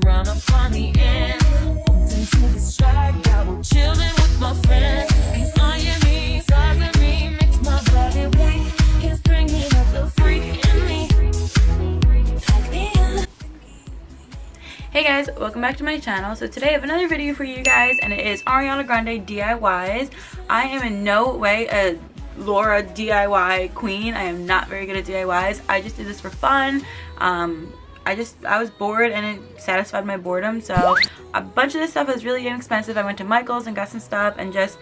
run up on me and to distract. I will chillin' with my friends. He's eyeing me, sizing me, makes my body weak. He's bringing up the freak in me. Hey guys, welcome back to my channel. So today I have another video for you guys, and it is Ariana Grande DIYs. I am in no way a Laura DIY queen. I am not very good at DIYs. I just did this for fun. I was bored and it satisfied my boredom. So a bunch of this stuff is really inexpensive. I went to Michael's and got some stuff and just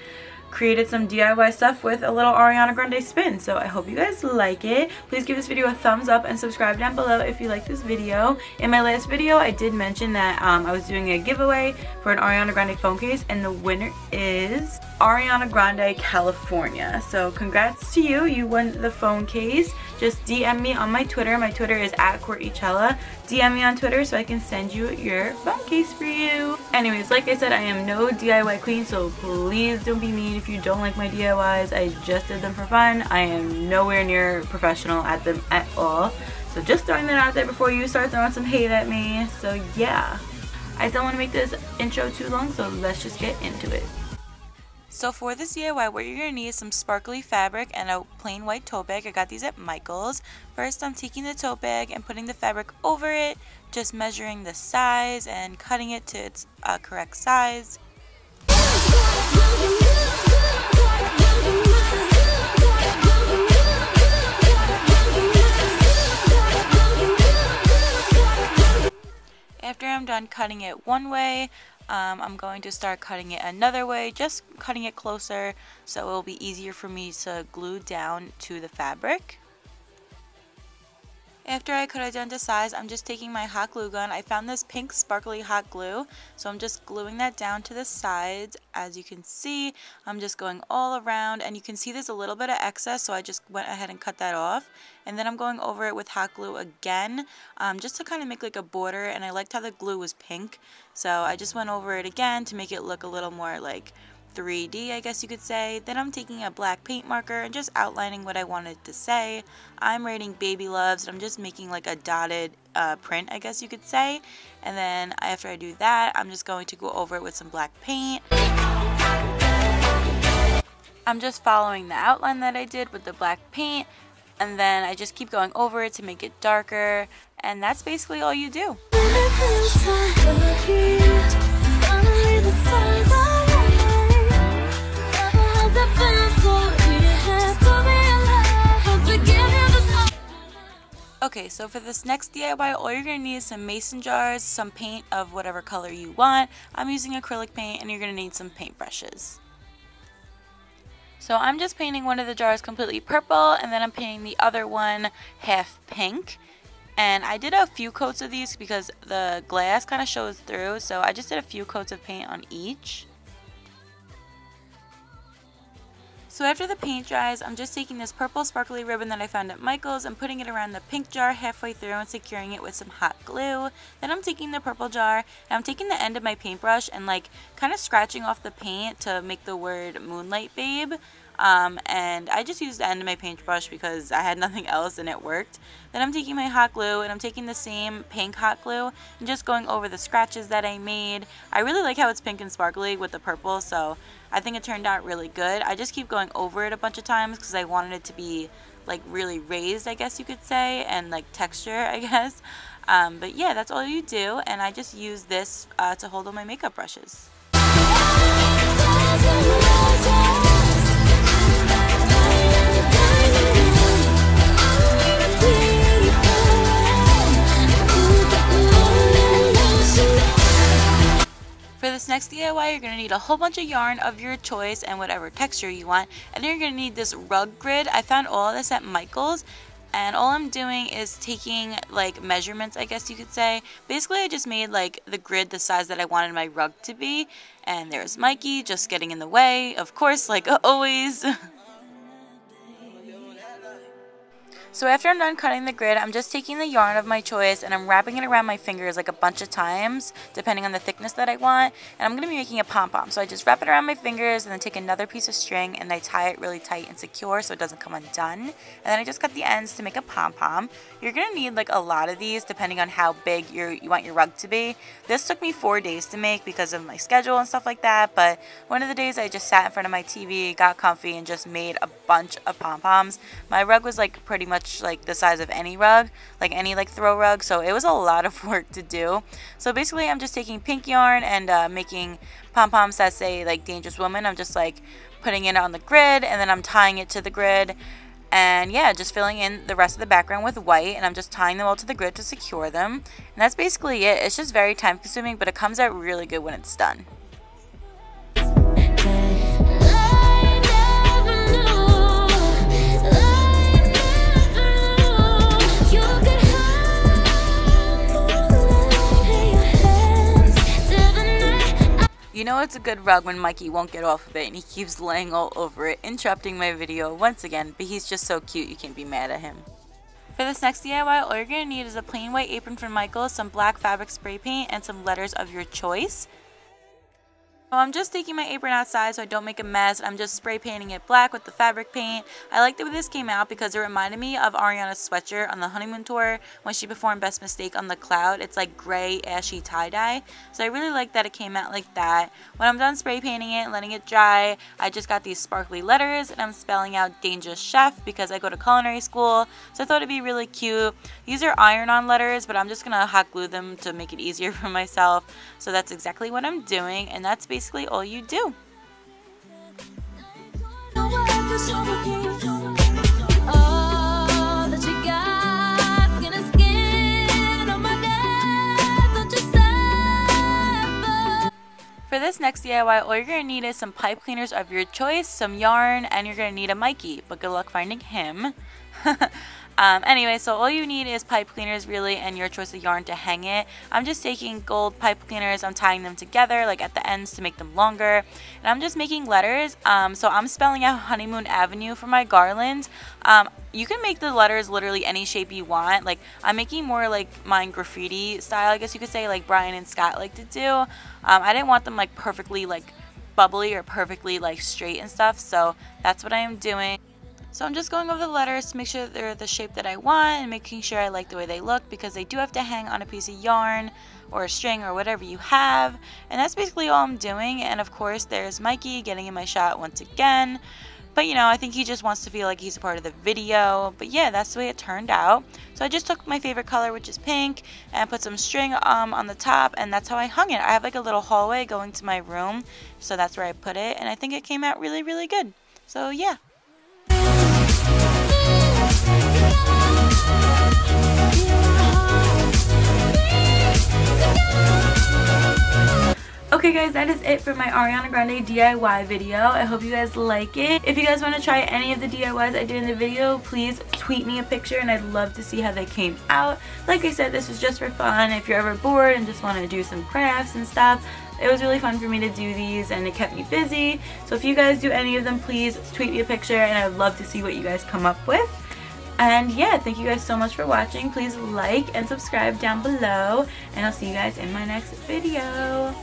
created some DIY stuff with a little Ariana Grande spin. So I hope you guys like it. Please give this video a thumbs up and subscribe down below if you like this video. In my last video I did mention that I was doing a giveaway for an Ariana Grande phone case, and the winner is Ariana Grande California. So congrats to you, you won the phone case. Just DM me on my Twitter. My Twitter is @CourtEachella. DM me on Twitter so I can send you your phone case for you. Anyways, like I said, I am no DIY queen, so please don't be mean if you don't like my DIYs. I just did them for fun. I am nowhere near professional at them at all. So just throwing that out there before you start throwing some hate at me. So yeah, I don't want to make this intro too long, so let's just get into it. So for this DIY, what you're going to need is some sparkly fabric and a plain white tote bag. I got these at Michael's. First, I'm taking the tote bag and putting the fabric over it, just measuring the size and cutting it to its correct size. After I'm done cutting it one way, I'm going to start cutting it another way, just cutting it closer so it will be easier for me to glue down to the fabric. After I cut it down to size, I'm just taking my hot glue gun. I found this pink sparkly hot glue, so I'm just gluing that down to the sides. As you can see, I'm just going all around, and you can see there's a little bit of excess, so I just went ahead and cut that off. And then I'm going over it with hot glue again, just to kind of make like a border, and I liked how the glue was pink, so I just went over it again to make it look a little more like 3D, I guess you could say. Then I'm taking a black paint marker and just outlining what I wanted to say. I'm writing baby loves, and I'm just making like a dotted print, I guess you could say. And then after I do that, I'm just going to go over it with some black paint. I'm just following the outline that I did with the black paint, and then I just keep going over it to make it darker, and that's basically all you do. Okay, so for this next DIY, all you're going to need is some mason jars, some paint of whatever color you want. I'm using acrylic paint, and you're going to need some paintbrushes. So I'm just painting one of the jars completely purple, and then I'm painting the other one half pink. And I did a few coats of these because the glass kind of shows through, so I just did a few coats of paint on each. So after the paint dries, I'm just taking this purple sparkly ribbon that I found at Michael's and putting it around the pink jar halfway through and securing it with some hot glue. Then I'm taking the purple jar and I'm taking the end of my paintbrush and like kind of scratching off the paint to make the word Moonlight Babe. And I just used the end of my paintbrush because I had nothing else and it worked. Then I'm taking my hot glue and I'm taking the same pink hot glue and just going over the scratches that I made. I really like how it's pink and sparkly with the purple, so I think it turned out really good. I just keep going over it a bunch of times because I wanted it to be like really raised, I guess you could say, and like texture, I guess. But yeah, that's all you do, and I just use this to hold all my makeup brushes. For this next DIY, you're going to need a whole bunch of yarn of your choice and whatever texture you want. And then you're going to need this rug grid. I found all of this at Michael's. And all I'm doing is taking like measurements, I guess you could say. Basically, I just made like the grid the size that I wanted my rug to be. And there's Mikey just getting in the way, of course, like always. So after I'm done cutting the grid, I'm just taking the yarn of my choice and I'm wrapping it around my fingers like a bunch of times, depending on the thickness that I want. And I'm going to be making a pom-pom. So I just wrap it around my fingers and then take another piece of string and I tie it really tight and secure so it doesn't come undone. And then I just cut the ends to make a pom-pom. You're going to need like a lot of these depending on how big you want your rug to be. This took me 4 days to make because of my schedule and stuff like that. But one of the days I just sat in front of my TV, got comfy, and just made a bunch of pom-poms. My rug was like pretty much like the size of any rug, like any like throw rug, so it was a lot of work to do. So basically I'm just taking pink yarn and making pom-poms that say like Dangerous Woman. I'm just like putting it on the grid and then I'm tying it to the grid, and yeah, just filling in the rest of the background with white, and I'm just tying them all to the grid to secure them. And that's basically it. It's just very time consuming, but it comes out really good when it's done. You know it's a good rug when Mikey won't get off of it and he keeps laying all over it, interrupting my video once again, but he's just so cute you can't be mad at him. For this next DIY, all you're going to need is a plain white apron from Michaels, some black fabric spray paint, and some letters of your choice. So I'm just taking my apron outside so I don't make a mess. I'm just spray painting it black with the fabric paint. I like the way this came out because it reminded me of Ariana's sweatshirt on the honeymoon tour when she performed Best Mistake on the Cloud. It's like gray, ashy tie-dye. So I really like that it came out like that. When I'm done spray painting it and letting it dry, I just got these sparkly letters and I'm spelling out Dangerous Chef because I go to culinary school. So I thought it'd be really cute. These are iron-on letters, but I'm just going to hot glue them to make it easier for myself. So that's exactly what I'm doing, and that's basically all you do. For this next DIY, all you're going to need is some pipe cleaners of your choice, some yarn, and you're going to need a Mikey, but good luck finding him. Anyway, so all you need is pipe cleaners really and your choice of yarn to hang it. I'm just taking gold pipe cleaners, I'm tying them together like at the ends to make them longer, and I'm just making letters. So I'm spelling out Honeymoon Avenue for my garland. You can make the letters literally any shape you want. Like I'm making more like mine graffiti style, I guess you could say, like Brian and Scott like to do. I didn't want them like perfectly like bubbly or perfectly like straight and stuff, so that's what I am doing. So I'm just going over the letters to make sure that they're the shape that I want and making sure I like the way they look, because they do have to hang on a piece of yarn or a string or whatever you have. And that's basically all I'm doing. And of course there's Mikey getting in my shot once again. But you know, I think he just wants to feel like he's a part of the video. But yeah, that's the way it turned out. So I just took my favorite color, which is pink, and put some string on the top, and that's how I hung it. I have like a little hallway going to my room, so that's where I put it, and I think it came out really, really good. So yeah. Okay guys, that is it for my Ariana Grande DIY video. I hope you guys like it. If you guys want to try any of the DIYs I did in the video, please tweet me a picture and I'd love to see how they came out. Like I said, this was just for fun. If you're ever bored and just want to do some crafts and stuff, it was really fun for me to do these and it kept me busy. So if you guys do any of them, please tweet me a picture and I'd love to see what you guys come up with. And yeah, thank you guys so much for watching. Please like and subscribe down below, and I'll see you guys in my next video.